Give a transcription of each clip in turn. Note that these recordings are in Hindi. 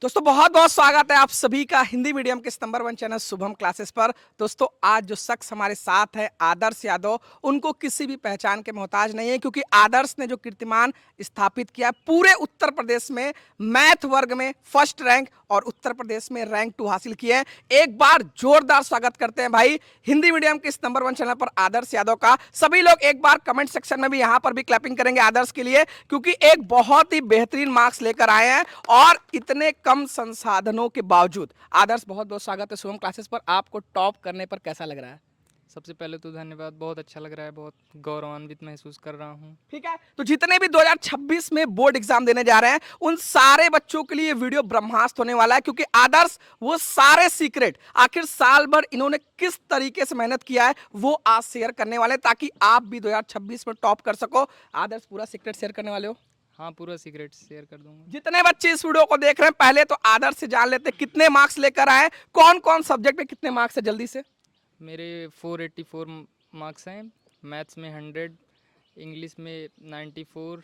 दोस्तों बहुत बहुत स्वागत है आप सभी का हिंदी मीडियम के नंबर 1 चैनल शुभम क्लासेस पर। दोस्तों आज जो शख्स हमारे साथ है आदर्श यादव, उनको किसी भी पहचान के मोहताज नहीं है, क्योंकि आदर्श ने जो कीर्तिमान स्थापित किया है पूरे उत्तर प्रदेश में, मैथ वर्ग में फर्स्ट रैंक और उत्तर प्रदेश में रैंक 2 हासिल किए हैं। एक बार जोरदार स्वागत करते हैं भाई हिंदी मीडियम के इस नंबर 1 चैनल पर आदर्श यादव का। सभी लोग एक बार कमेंट सेक्शन में भी यहाँ पर भी क्लैपिंग करेंगे आदर्श के लिए, क्योंकि एक बहुत ही बेहतरीन मार्क्स लेकर आए हैं और इतने कम संसाधनों के बावजूद। आदर्श बहुत बहुत स्वागत है शुभम क्लासेस पर। आपको टॉप करने पर कैसा लग रहा है? सबसे पहले तो धन्यवाद। बहुत अच्छा लग रहा है, बहुत गौरवान्वित महसूस कर रहा हूँ। ठीक है, तो जितने भी 2026 में बोर्ड एग्जाम देने जा रहे हैं उन सारे बच्चों के लिए ये वीडियो ब्रह्मास्त्र होने वाला है, क्योंकि आदर्श वो सारे सीक्रेट आखिर साल भर इन्होंने किस तरीके से मेहनत किया है वो आज शेयर करने वाले हैं, ताकि आप भी 2026 में टॉप कर सको। आदर्श पूरा सीक्रेट शेयर करने वाले हो? हाँ, पूरा सीक्रेट शेयर कर दूंगा। जितने बच्चे इस वीडियो को देख रहे हैं पहले तो आदर्श से जान लेते हैं कितने मार्क्स लेकर आए, कौन कौन सब्जेक्ट में कितने मार्क्स है जल्दी से। मेरे 484 मार्क्स हैं। मैथ्स में 100, इंग्लिश में 94,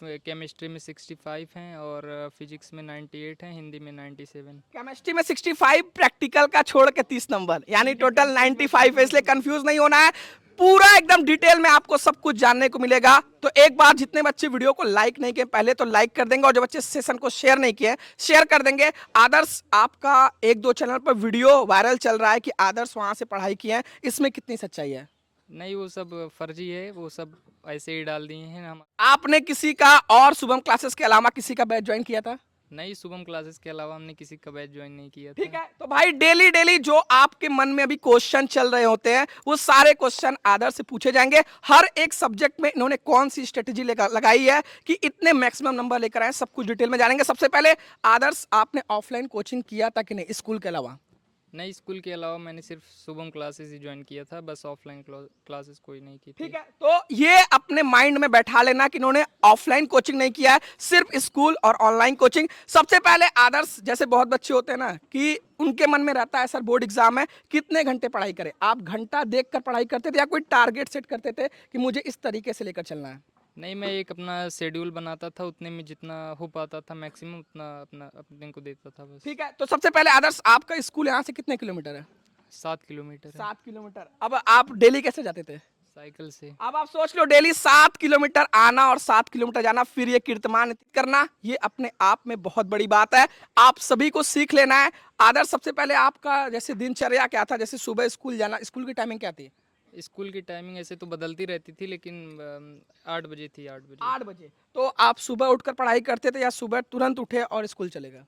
केमिस्ट्री में 65 हैं और फिजिक्स में 98 हैं, हिंदी में 97। केमिस्ट्री में 65, प्रैक्टिकल का छोड़ के 30 नंबर, यानी टोटल 95 है, इसलिए कंफ्यूज नहीं होना है। पूरा एकदम डिटेल में आपको सब कुछ जानने को मिलेगा। तो एक बार जितने बच्चे वीडियो को लाइक नहीं किए पहले तो लाइक कर देंगे, और जो बच्चे सेशन को शेयर नहीं किए शेयर कर देंगे। आदर्श आपका एक दो चैनल पर वीडियो वायरल चल रहा है कि आदर्श वहां से पढ़ाई किए हैं, इसमें कितनी सच्चाई है? नहीं, वो सब फर्जी है, वो सब ऐसे ही डाल दिए हैं हम। आपने किसी का और शुभम क्लासेस के अलावा किसी का बैच ज्वाइन किया था? नहीं, शुभम क्लासेस के अलावा हमने किसी का बैच ज्वाइन नहीं किया ठीक था। है, तो भाई डेली डेली जो आपके मन में अभी क्वेश्चन चल रहे होते हैं वो सारे क्वेश्चन आदर्श से पूछे जाएंगे। हर एक सब्जेक्ट में इन्होंने कौन सी स्ट्रेटेजी लगाई है कि इतने मैक्सिमम नंबर लेकर आए, सब कुछ डिटेल में जानेंगे। सबसे पहले आदर्श, आपने ऑफलाइन कोचिंग किया था कि नहीं स्कूल के अलावा? नहीं, स्कूल के अलावा मैंने सिर्फ शुभम क्लासेस ही ज्वाइन किया था, बस ऑफलाइन क्लासेस कोई नहीं की ठीक थी। है, तो ये अपने माइंड में बैठा लेना कि इन्होंने ऑफलाइन कोचिंग नहीं किया है, सिर्फ स्कूल और ऑनलाइन कोचिंग। सबसे पहले आदर्श, जैसे बहुत बच्चे होते हैं ना कि उनके मन में रहता है सर बोर्ड एग्जाम है, कितने घंटे पढ़ाई करें, आप घंटा देखकर पढ़ाई करते थे या कोई टारगेट सेट करते थे कि मुझे इस तरीके से लेकर चलना है? नहीं, मैं एक अपना शेड्यूल बनाता था, उतने में जितना हो पाता था मैक्सिमम उतना अपना अपने को देता था बस। ठीक है, तो सबसे पहले आदर्श, आपका स्कूल यहाँ से कितने किलोमीटर है? 7 किलोमीटर है। 7 किलोमीटर। अब आप डेली कैसे जाते थे? साइकिल से। अब आप सोच लो, डेली 7 किलोमीटर आना और 7 किलोमीटर जाना, फिर ये कीर्तिमान करना, ये अपने आप में बहुत बड़ी बात है। आप सभी को सीख लेना है। आदर्श, सबसे पहले आपका जैसे दिनचर्या क्या था? जैसे सुबह स्कूल जाना, स्कूल की टाइमिंग क्या थी? स्कूल की टाइमिंग ऐसे तो बदलती रहती थी, लेकिन 8 बजे थी, 8 बजे। 8 बजे। तो आप सुबह उठकर पढ़ाई करते थे या सुबह तुरंत उठे और स्कूल चले गए?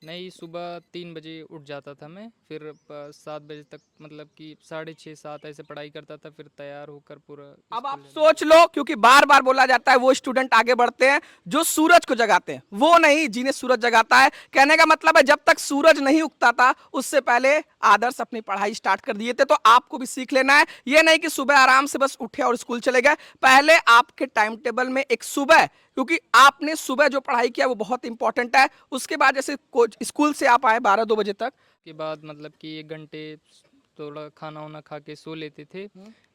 नहीं, सुबह 3 बजे उठ जाता था मैं, फिर 7 बजे तक मतलब कि 6:30 7 ऐसे पढ़ाई करता था, फिर तैयार होकर पूरा अब आप स्कूल जाना। सोच लो, क्योंकि बार बार बोला जाता है वो स्टूडेंट आगे बढ़ते हैं जो सूरज को जगाते हैं, वो नहीं जिन्हें सूरज जगाता है। कहने का मतलब है जब तक सूरज नहीं उगता था उससे पहले आदर्श अपनी पढ़ाई स्टार्ट कर दिए थे। तो आपको भी सीख लेना है, ये नहीं कि सुबह आराम से बस उठे और स्कूल चले गए। पहले आपके टाइम टेबल में एक सुबह, क्योंकि आपने सुबह जो पढ़ाई किया वो बहुत इंपॉर्टेंट है। उसके बाद जैसे स्कूल से आप आए 12 2 बजे तक, के बाद मतलब कि 1 घंटे थोड़ा खाना वाना खा के सो लेते थे।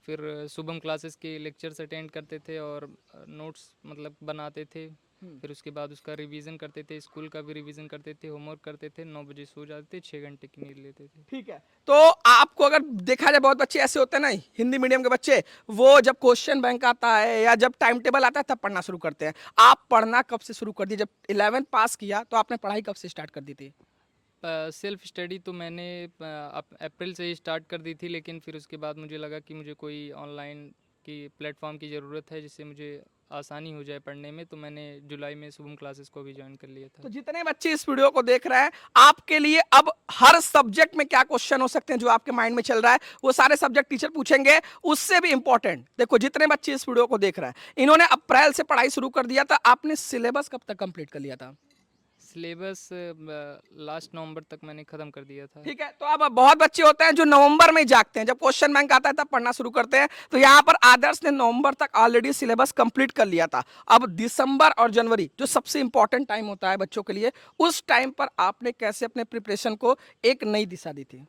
फिर शुभम क्लासेस के लेक्चर्स अटेंड करते थे और नोट्स मतलब बनाते थे। फिर उसके बाद उसका रिवीजन करते थे, स्कूल का भी रिवीजन करते थे, होमवर्क करते थे, 9 बजे सो जाते थे, 6 घंटे की नींद लेते थे। ठीक है। तो आपको अगर देखा जाए, बहुत बच्चे ऐसे होते हैं ना हिंदी मीडियम के बच्चे, वो जब क्वेश्चन बैंक आता है या जब टाइम टेबल आता है तब पढ़ना शुरू करते हैं। आप पढ़ना कब से शुरू कर दिए? जब 11th पास किया तो आपने पढ़ाई कब से स्टार्ट कर दी थी? सेल्फ स्टडी तो मैंने अप्रैल से ही स्टार्ट कर दी थी, लेकिन फिर उसके बाद मुझे लगा कि मुझे कोई ऑनलाइन की प्लेटफॉर्म की ज़रूरत है जिससे मुझे आसानी हो जाए पढ़ने में, तो मैंने जुलाई में शुभम क्लासेस को भी ज्वाइन कर लिया था। तो जितने बच्चे इस वीडियो को देख रहे हैं, आपके लिए अब हर सब्जेक्ट में क्या क्वेश्चन हो सकते हैं जो आपके माइंड में चल रहा है वो सारे सब्जेक्ट टीचर पूछेंगे। उससे भी इंपॉर्टेंट देखो, जितने बच्चे इस वीडियो को देख रहे हैं इन्होंने अप्रैल से पढ़ाई शुरू कर दिया था, आपने सिलेबस कब तक कंप्लीट कर लिया था? सिलेबस लास्ट नवंबर तक मैंने ख़त्म कर दिया था। ठीक है, तो अब बहुत बच्चे होते हैं जो नवंबर में जागते हैं, जब क्वेश्चन बैंक आता है तब पढ़ना शुरू करते हैं। तो यहाँ पर आदर्श ने नवंबर तक ऑलरेडी सिलेबस कंप्लीट कर लिया था। अब दिसंबर और जनवरी जो सबसे इंपॉर्टेंट टाइम होता है बच्चों के लिए, उस टाइम पर आपने कैसे अपने प्रिपरेशन को एक नई दिशा दी थी?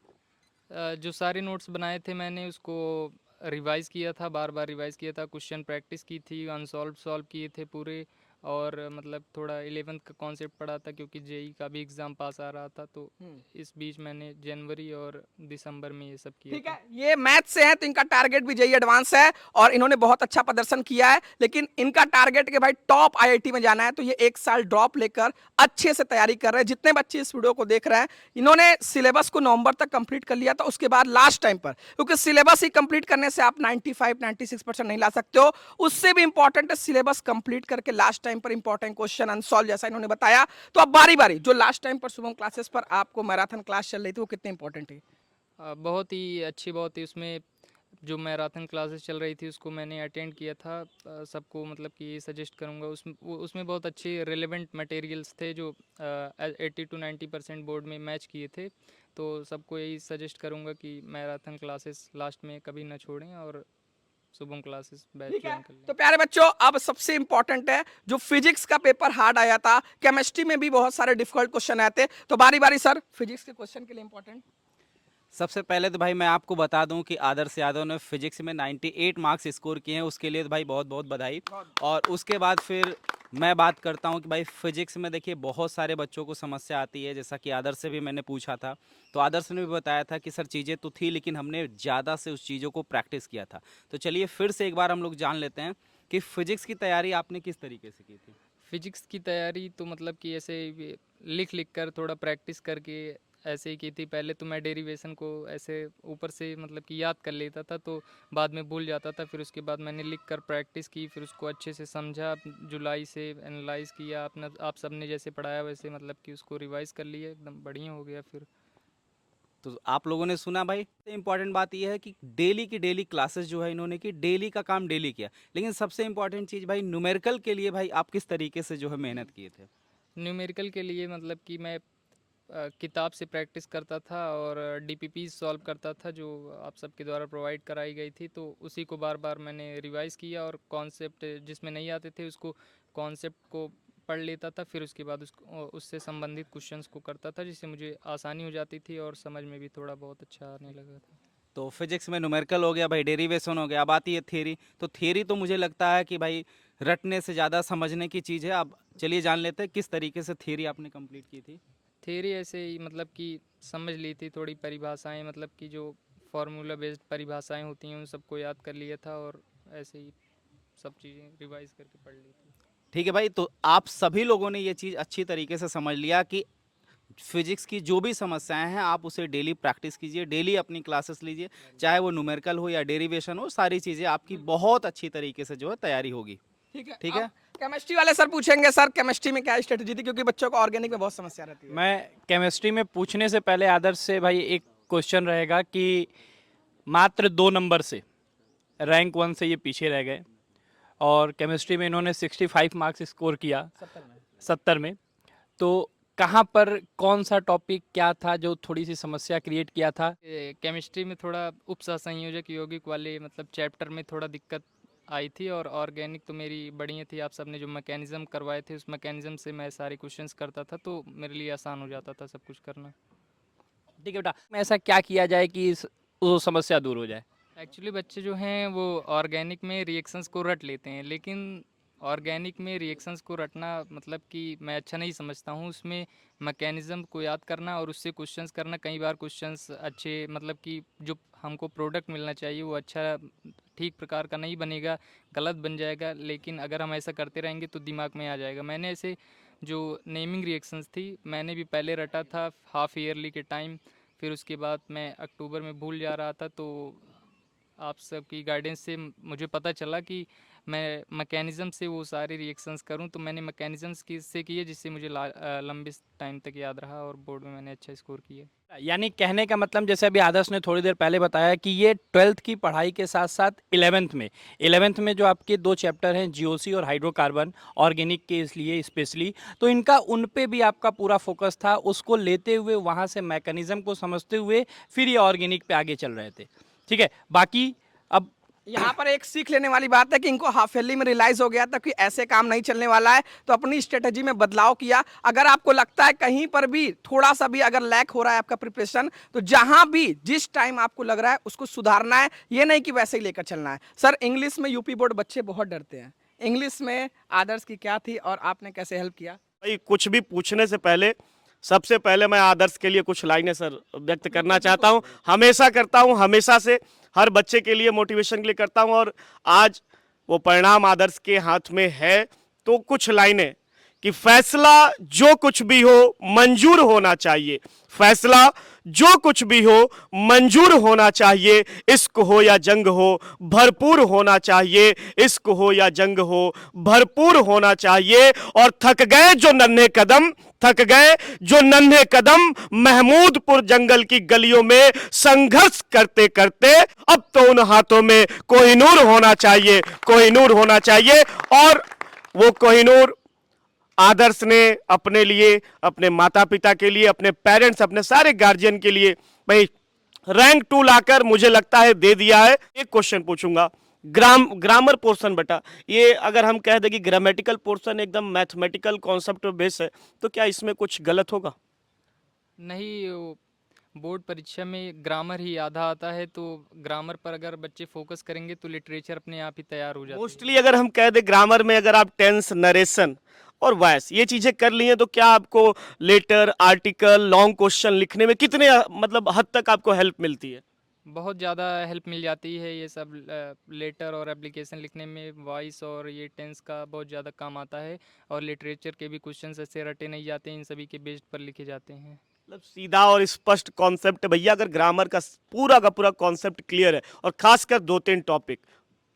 जो सारे नोट्स बनाए थे मैंने उसको रिवाइज़ किया था, बार बार रिवाइज़ किया था, क्वेश्चन प्रैक्टिस की थी, अनसॉल्व सॉल्व किए थे पूरे, और मतलब थोड़ा 11th का कॉन्सेप्ट पढ़ा था क्योंकि जेई का भी एग्ज़ाम पास आ रहा था, तो इस बीच मैंने जनवरी और दिसंबर में ये सब किया ठीक था। है, ये मैथ से है तो इनका टारगेट भी जेई एडवांस है और इन्होंने बहुत अच्छा प्रदर्शन किया है, लेकिन इनका टारगेट कि भाई टॉप आईआईटी में जाना है, तो ये एक साल ड्रॉप लेकर अच्छे से तैयारी कर रहे हैं। जितने बच्चे इस वीडियो को देख रहे हैं, इन्होंने सिलेबस को नवंबर तक कंप्लीट कर लिया था, उसके बाद लास्ट टाइम पर, क्योंकि सिलेबस ही कंप्लीट करने से आप 95-96% नहीं ला सकते हो, उससे भी इंपॉर्टेंट है सिलेबस कंप्लीट करके लास्ट टाइम पर इंपॉर्टेंट क्वेश्चन अनसॉल्व जैसा इन्होंने बताया। तो अब बारी बारी जो लास्ट टाइम पर शुभम क्लासेस पर आपको मैराथन क्लास चल रही थी, वो कितनी इंपॉर्टेंट थी? बहुत ही अच्छी, बहुत ही उसमें जो मैराथन क्लासेस चल रही थी उसको मैंने अटेंड किया था। सबको मतलब कि ये सजेस्ट करूँगा, उसमें बहुत अच्छे रिलेवेंट मटेरियल्स थे जो 80 to 90% बोर्ड में मैच किए थे। तो सबको यही सजेस्ट करूँगा कि मैराथन क्लासेस लास्ट में कभी ना छोड़ें और शुभम क्लासेस बैच ठीक है, ज्वाइन कर लें। तो प्यारे बच्चों अब सबसे इंपॉर्टेंट है, जो फिजिक्स का पेपर हार्ड आया था, केमिस्ट्री में भी बहुत सारे डिफिकल्ट क्वेश्चन आए थे, तो बारी बारी सर फिजिक्स के क्वेश्चन के लिए इंपॉर्टेंट। सबसे पहले तो भाई मैं आपको बता दूं कि आदर्श यादव ने फिजिक्स में 98 मार्क्स स्कोर किए हैं, उसके लिए तो भाई बहुत बहुत बधाई। और उसके बाद फिर मैं बात करता हूं कि भाई फिजिक्स में देखिए बहुत सारे बच्चों को समस्या आती है, जैसा कि आदर्श से भी मैंने पूछा था, तो आदर्श ने भी बताया था कि सर चीज़ें तो थी लेकिन हमने ज़्यादा से उस चीज़ों को प्रैक्टिस किया था। तो चलिए फिर से एक बार हम लोग जान लेते हैं कि फिजिक्स की तैयारी आपने किस तरीके से की थी। फिजिक्स की तैयारी तो मतलब कि ऐसे लिख लिख कर थोड़ा प्रैक्टिस करके ऐसे ही की थी। पहले तो मैं डेरिवेशन को ऐसे ऊपर से मतलब कि याद कर लेता था, तो बाद में भूल जाता था। फिर उसके बाद मैंने लिख कर प्रैक्टिस की, फिर उसको अच्छे से समझा, जुलाई से एनालाइज किया, अपना आप सबने जैसे पढ़ाया वैसे मतलब कि उसको रिवाइज कर लिया, एकदम बढ़िया हो गया फिर। तो आप लोगों ने सुना भाई, इंपॉर्टेंट बात यह है कि डेली की डेली क्लासेस जो है इन्होंने की, डेली का काम डेली किया। लेकिन सबसे इंपॉर्टेंट चीज़ भाई न्यूमेरिकल के लिए भाई आप किस तरीके से जो है मेहनत किए थे। न्यूमेरिकल के लिए मतलब कि मैं किताब से प्रैक्टिस करता था और डीपीपी सॉल्व करता था जो आप सबके द्वारा प्रोवाइड कराई गई थी, तो उसी को बार बार मैंने रिवाइज़ किया और कॉन्सेप्ट जिसमें नहीं आते थे उसको कॉन्सेप्ट को पढ़ लेता था, फिर उसके बाद उससे संबंधित क्वेश्चंस को करता था, जिससे मुझे आसानी हो जाती थी और समझ में भी थोड़ा बहुत अच्छा आने लगा था। तो फिजिक्स में न्यूमेरिकल हो गया भाई, डेरिवेशन हो गया, अब आती है थियरी। तो थियरी तो मुझे लगता है कि भाई रटने से ज़्यादा समझने की चीज़ है। अब चलिए जान लेते हैं किस तरीके से थियरी आपने कंप्लीट की थी। थियरी ऐसे ही मतलब कि समझ ली थी, थोड़ी परिभाषाएं मतलब कि जो फार्मूला बेस्ड परिभाषाएं होती हैं उन सबको याद कर लिया था और ऐसे ही सब चीज़ें रिवाइज करके पढ़ ली थी। ठीक है भाई, तो आप सभी लोगों ने ये चीज़ अच्छी तरीके से समझ लिया कि फिजिक्स की जो भी समस्याएं हैं आप उसे डेली प्रैक्टिस कीजिए, डेली अपनी क्लासेस लीजिए, चाहे वो न्यूमेरिकल हो या डेरिवेशन हो, सारी चीज़ें आपकी बहुत अच्छी तरीके से जो है तैयारी होगी। ठीक है, ठीक अब है। केमिस्ट्री वाले सर पूछेंगे, सर केमिस्ट्री में क्या स्ट्रेटेजी थी, क्योंकि बच्चों को ऑर्गेनिक में बहुत समस्या रहती है। मैं केमिस्ट्री में पूछने से पहले आदर्श से भाई एक क्वेश्चन रहेगा कि मात्र 2 नंबर से रैंक 1 से ये पीछे रह गए और केमिस्ट्री में इन्होंने 65 मार्क्स स्कोर किया 70 में। तो कहाँ पर कौन सा टॉपिक क्या था जो थोड़ी सी समस्या क्रिएट किया था। केमिस्ट्री में थोड़ा उपसंयोजक यौगिक वाले मतलब चैप्टर में थोड़ा दिक्कत आई थी और ऑर्गेनिक तो मेरी बढ़िया थी। आप सबने जो मैकेनिज्म करवाए थे उस मैकेनिज्म से मैं सारे क्वेश्चंस करता था, तो मेरे लिए आसान हो जाता था सब कुछ करना। ठीक है बेटा, ऐसा क्या किया जाए कि वो समस्या दूर हो जाए। एक्चुअली बच्चे जो हैं वो ऑर्गेनिक में रिएक्शंस को रट लेते हैं, लेकिन ऑर्गेनिक में रिएक्शंस को रटना मतलब कि मैं अच्छा नहीं समझता हूँ। उसमें मैकेनिज़्म को याद करना और उससे क्वेश्चंस करना, कई बार क्वेश्चंस अच्छे मतलब कि जो हमको प्रोडक्ट मिलना चाहिए वो अच्छा ठीक प्रकार का नहीं बनेगा, गलत बन जाएगा। लेकिन अगर हम ऐसा करते रहेंगे तो दिमाग में आ जाएगा। मैंने ऐसे जो नेमिंग रिएक्शंस थी मैंने भी पहले रटा था हाफ ईयरली के टाइम, फिर उसके बाद मैं अक्टूबर में भूल जा रहा था, तो आप सबकी गाइडेंस से मुझे पता चला कि मैं मैकेनिज़्म से वो सारे रिएक्शंस करूं, तो मैंने मैकेनिज़्म्स से किए जिससे मुझे लंबे टाइम तक याद रहा और बोर्ड में मैंने अच्छा स्कोर किया। यानी कहने का मतलब जैसे अभी आदर्श ने थोड़ी देर पहले बताया कि ये 12th की पढ़ाई के साथ साथ 11th में जो आपके 2 चैप्टर हैं जीओसी और हाइड्रोकार्बन ऑर्गेनिक के इसलिए स्पेशली, तो इनका उन पे भी आपका पूरा फोकस था, उसको लेते हुए वहाँ से मैकेनिज्म को समझते हुए फिर ये ऑर्गेनिक पे आगे चल रहे थे। ठीक है, बाकी अब यहाँ पर एक सीख लेने वाली बात है कि इनको हाफ ईयरली में रियलाइज हो गया था कि ऐसे काम नहीं चलने वाला है, तो अपनी स्ट्रेटेजी में बदलाव किया। अगर आपको लगता है कहीं पर भी थोड़ा सा भी अगर लैक हो रहा है आपका प्रिपरेशन, तो जहां भी जिस टाइम आपको लग रहा है उसको सुधारना है, ये नहीं कि वैसे ही लेकर चलना है। सर इंग्लिश में यूपी बोर्ड बच्चे बहुत डरते हैं, इंग्लिश में आदर्श की क्या थी और आपने कैसे हेल्प किया? भाई कुछ भी पूछने से पहले सबसे पहले मैं आदर्श के लिए कुछ लाइनें सर व्यक्त करना चाहता हूं। हमेशा करता हूं, हमेशा से हर बच्चे के लिए मोटिवेशन के लिए करता हूं, और आज वो परिणाम आदर्श के हाथ में है। तो कुछ लाइनें कि फैसला जो कुछ भी हो मंजूर होना चाहिए, फैसला जो कुछ भी हो मंजूर होना चाहिए, इश्क हो या जंग हो भरपूर होना चाहिए, इश्क हो या जंग हो भरपूर होना चाहिए। और थक गए जो नन्हे कदम महमूदपुर जंगल की गलियों में संघर्ष करते करते, अब तो उन हाथों में कोहिनूर होना चाहिए, कोहिनूर होना चाहिए। और वो कोहिनूर आदर्श ने अपने लिए, अपने माता पिता के लिए, अपने पेरेंट्स, अपने सारे गार्जियन के लिए भाई रैंक 2 लाकर मुझे लगता है दे दिया है। एक क्वेश्चन पूछूंगा, ग्रामर पोर्शन बेटा, ये अगर हम कह दें कि ग्रामेटिकल पोर्शन एकदम मैथमेटिकल कॉन्सेप्ट बेस है, तो क्या इसमें कुछ गलत होगा? नहीं, वो बोर्ड परीक्षा में ग्रामर ही आधा आता है, तो ग्रामर पर अगर बच्चे फोकस करेंगे तो लिटरेचर अपने आप ही तैयार हो जाता है। मोस्टली अगर हम कह दें ग्रामर में अगर आप टेंस, नरेशन और वॉइस ये चीजें कर ली हैं, तो क्या आपको लेटर, आर्टिकल, लॉन्ग क्वेश्चन लिखने में कितने मतलब हद तक आपको हेल्प मिलती है? बहुत ज़्यादा हेल्प मिल जाती है ये सब लेटर और एप्लीकेशन लिखने में। वॉइस और ये टेंस का बहुत ज़्यादा काम आता है, और लिटरेचर के भी क्वेश्चंस ऐसे रटे नहीं जाते हैं, इन सभी के बेस्ड पर लिखे जाते हैं। मतलब सीधा और स्पष्ट कॉन्सेप्ट भैया। अगर ग्रामर का पूरा कॉन्सेप्ट क्लियर है, और खासकर 2-3 टॉपिक,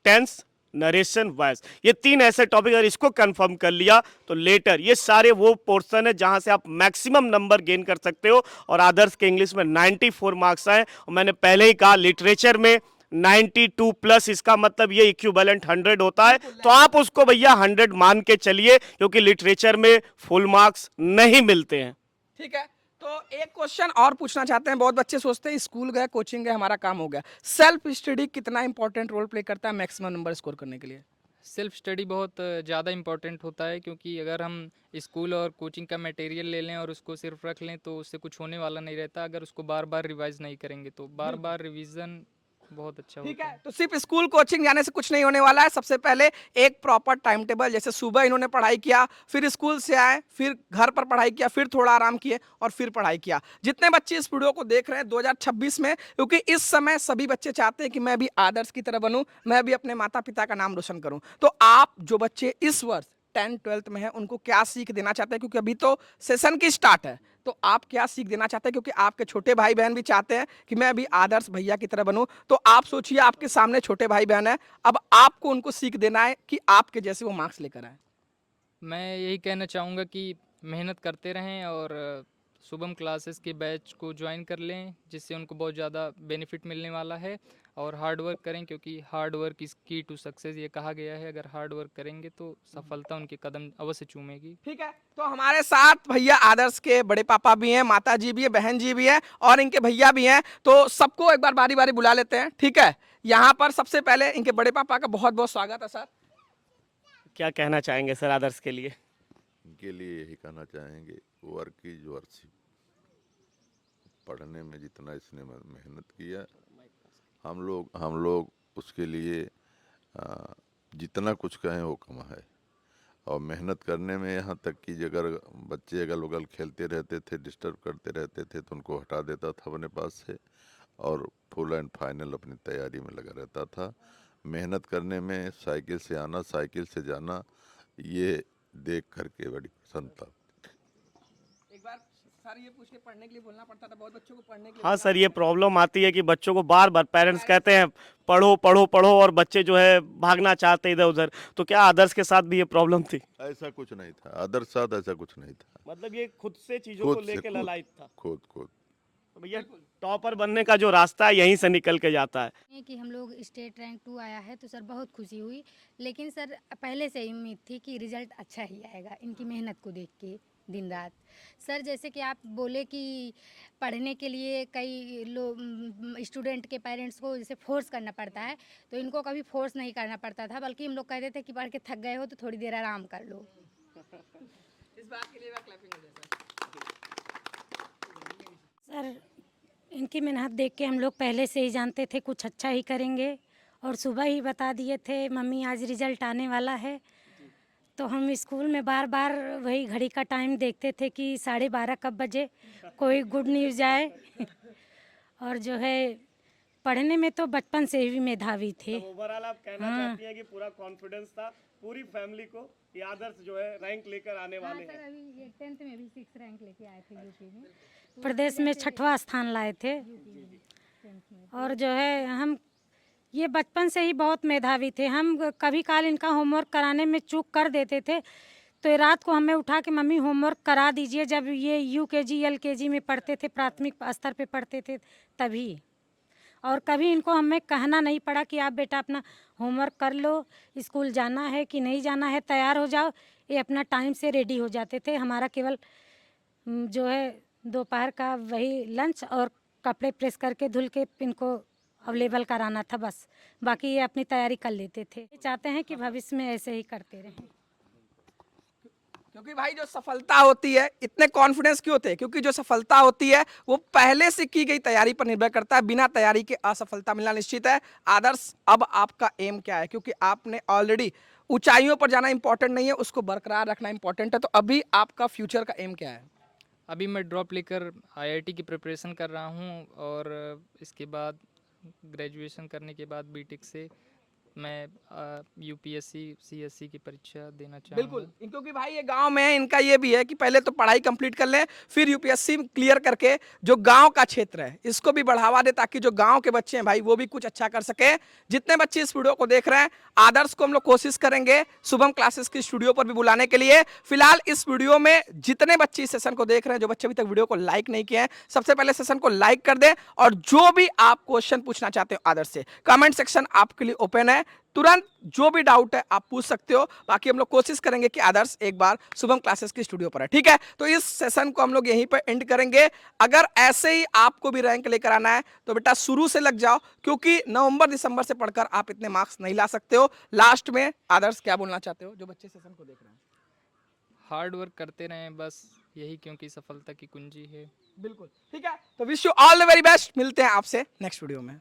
टेंस, नरेशन, वॉइस, ये 3 ऐसे टॉपिक अगर इसको कंफर्म कर लिया, तो लेटर, ये सारे वो पोर्शन है जहां से आप मैक्सिमम नंबर गेन कर सकते हो। और आदर्श के इंग्लिश में 94 मार्क्स आए, और मैंने पहले ही कहा लिटरेचर में 92 प्लस, इसका मतलब ये इक्विवेलेंट 100 होता है। तो आप उसको भैया 100 मान के चलिए, क्योंकि लिटरेचर में फुल मार्क्स नहीं मिलते हैं। ठीक है, तो एक क्वेश्चन और पूछना चाहते हैं। बहुत बच्चे सोचते हैं स्कूल गए, कोचिंग गए, हमारा काम हो गया। सेल्फ स्टडी कितना इंपॉर्टेंट रोल प्ले करता है मैक्सिमम नंबर स्कोर करने के लिए? सेल्फ स्टडी बहुत ज़्यादा इम्पोर्टेंट होता है, क्योंकि अगर हम स्कूल और कोचिंग का मटेरियल ले लें और उसको सिर्फ रख लें तो उससे कुछ होने वाला नहीं रहता। अगर उसको बार बार रिवाइज नहीं करेंगे तो बार बार रिवीजन बहुत अच्छा ठीक होता है, तो सिर्फ स्कूल कोचिंग जाने से कुछ नहीं होने वाला है। सबसे पहले एक प्रॉपर टाइम टेबल, जैसे सुबह इन्होंने पढ़ाई किया, फिर स्कूल से आए, फिर घर पर पढ़ाई किया, फिर थोड़ा आराम किए और फिर पढ़ाई किया। जितने बच्चे इस वीडियो को देख रहे हैं 2026 में, क्योंकि इस समय सभी बच्चे चाहते हैं कि मैं भी आदर्श की तरह बनूं, मैं भी अपने माता पिता का नाम रोशन करूं। तो आप जो बच्चे इस वर्ष 10th-12th में हैं, उनको क्या सीख देना चाहते हैं? क्योंकि अभी तो सेशन की स्टार्ट है, तो आप क्या सीख देना चाहते हैं? क्योंकि आपके छोटे भाई बहन भी चाहते हैं कि मैं भी आदर्श भैया की तरह बनूं। तो आप सोचिए, आपके सामने छोटे भाई बहन है, अब आपको उनको सीख देना है कि आपके जैसे वो मार्क्स लेकर आए। मैं यही कहना चाहूँगा कि मेहनत करते रहें और शुभम क्लासेस के बैच को ज्वाइन कर लें, जिससे उनको बहुत ज़्यादा बेनिफिट मिलने वाला है। और हार्ड वर्क करें, क्योंकि हार्ड वर्क इज़ की टू सक्सेस, ये कहा गया है। अगर हार्ड वर्क करेंगे तो सफलता उनके कदम अवश्य चूमेगी। ठीक है, तो हमारे साथ भैया आदर्श के बड़े पापा भी हैं, माता जी भी है, बहन जी भी है और इनके भैया भी हैं। तो सबको एक बार बारी बारी बुला लेते हैं। ठीक है, यहाँ पर सबसे पहले इनके बड़े पापा का बहुत बहुत स्वागत है सर। क्या कहना चाहेंगे सर आदर्श के लिए? इनके लिए यही कहना चाहेंगे, वर्क इज वर्शिप। पढ़ने में जितना इसने मेहनत किया, हम लोग उसके लिए जितना कुछ कहें वो कम है। और मेहनत करने में यहाँ तक कि अगर बच्चे अगल बगल खेलते रहते थे, डिस्टर्ब करते रहते थे, तो उनको हटा देता था अपने पास से, और फुल एंड फाइनल अपनी तैयारी में लगा रहता था। मेहनत करने में साइकिल से आना, साइकिल से जाना, ये देख करके बड़ी प्रसन्नता। एक बार सर ये पूछ के पढ़ने के लिए बोलना पड़ता था, बहुत बच्चों को पढ़ने के लिए। हाँ सर, ये प्रॉब्लम आती है कि बच्चों को बार बार पेरेंट्स कहते हैं पढ़ो पढ़ो पढ़ो, और बच्चे जो है भागना चाहते इधर उधर। तो क्या आदर्श के साथ भी ये प्रॉब्लम थी? ऐसा कुछ नहीं था, आदर्श साथ ऐसा कुछ नहीं था। मतलब ये खुद से चीजों को खुद से लेके ललायत था। खुद तो भैया टॉपर बनने का जो रास्ता है यहीं से निकल के जाता है। कि हम लोग स्टेट रैंक 2 आया है, तो सर बहुत खुशी हुई। लेकिन सर पहले से ही उम्मीद थी कि रिजल्ट अच्छा ही आएगा, इनकी मेहनत को देख के दिन रात। सर जैसे कि आप बोले कि पढ़ने के लिए कई लोग स्टूडेंट के पेरेंट्स को जैसे फोर्स करना पड़ता है, तो इनको कभी फोर्स नहीं करना पड़ता था, बल्कि हम लोग कहते थे कि पढ़ के थक गए हो तो थोड़ी देर आराम कर लो। इस बात के लिए क्लैपिंग हो जाए सर इनकी मेहनत देख के हम लोग पहले से ही जानते थे कुछ अच्छा ही करेंगे, और सुबह ही बता दिए थे मम्मी आज रिजल्ट आने वाला है, तो हम स्कूल में बार बार वही घड़ी का टाइम देखते थे कि 12:30 कब बजे, कोई गुड न्यूज़ आए। और जो है पढ़ने में तो बचपन से ही मेधावी थे। ओवरऑल आप कहना चाहती हैं कि पूरा कॉन्फिडेंस था पूरी फैमिली को कि आदर्श जो है रैंक लेकर आने वाले हैं। सर अभी ये 10th में भी 6 रैंक लेके आए थे यूपी में। प्रदेश में 6वां स्थान लाए थे। और जो है हम ये बचपन से ही बहुत मेधावी थे। हम कभी काल इनका होमवर्क कराने में चूक कर देते थे, तो ये रात को हमें उठा के मम्मी होमवर्क करा दीजिए, जब ये यूकेजी एलकेजी में पढ़ते थे, प्राथमिक स्तर पे पढ़ते थे तभी। और कभी इनको हमें कहना नहीं पड़ा कि आप बेटा अपना होमवर्क कर लो, स्कूल जाना है कि नहीं जाना है, तैयार हो जाओ। ये अपना टाइम से रेडी हो जाते थे। हमारा केवल जो है दोपहर का वही लंच और कपड़े प्रेस करके धुल के इनको अवेलेबल कराना था बस। बाकी ये अपनी तैयारी कर लेते थे। चाहते हैं कि भविष्य में ऐसे ही करते रहें। क्योंकि भाई जो सफलता होती है, इतने कॉन्फिडेंस क्यों होते हैं? क्योंकि जो सफलता होती है वो पहले से की गई तैयारी पर निर्भर करता है। बिना तैयारी के असफलता मिलना निश्चित है। आदर्श, अब आपका एम क्या है? क्योंकि आपने ऑलरेडी ऊंचाइयों पर जाना इंपॉर्टेंट नहीं है, उसको बरकरार रखना इंपॉर्टेंट है। तो अभी आपका फ्यूचर का एम क्या है? अभी मैं ड्रॉप लेकर आईआईटी की प्रिपरेशन कर रहा हूँ और इसके बाद ग्रेजुएशन करने के बाद बीटेक से मैं यूपीएससी सीएससी की परीक्षा देना चाहूँगा। बिल्कुल, क्योंकि भाई ये गांव में है, इनका ये भी है कि पहले तो पढ़ाई कंप्लीट कर लें, फिर यूपीएससी क्लियर करके जो गांव का क्षेत्र है इसको भी बढ़ावा दे, ताकि जो गांव के बच्चे हैं भाई वो भी कुछ अच्छा कर सके। जितने बच्चे इस वीडियो को देख रहे हैं, आदर्श को हम लोग कोशिश करेंगे शुभम क्लासेस की स्टूडियो पर भी बुलाने के लिए। फिलहाल इस वीडियो में जितने बच्चे इस सेशन को देख रहे हैं, जो बच्चे अभी तक वीडियो को लाइक नहीं किए हैं, सबसे पहले सेशन को लाइक कर दें। और जो भी आप क्वेश्चन पूछना चाहते हो आदर्श से, कमेंट सेक्शन आपके लिए ओपन है, तुरंत जो भी डाउट है आप पूछ सकते हो। बाकी हम लोग कोशिश करेंगे कि आदर्श एक बार शुभम क्लासेस की स्टूडियो पर है, ठीक है? तो इस सेशन को हम लोग यहीं पर एंड करेंगे। अगर ऐसे ही आपको भी रैंक लेकर आना है तो बेटा शुरू से लग जाओ, क्योंकि नवंबर दिसंबर से पढ़कर आप इतने मार्क्स नहीं ला सकते हो। लास्ट में आदर्श क्या बोलना चाहते हो जो बच्चे सेशन को देख रहे हैं? हार्ड वर्क करते रहें बस, यही क्योंकि सफलता की कुंजी है। बिल्कुल, ठीक है। तो wish you all the very best. मिलते हैं आपसे नेक्स्ट वीडियो में।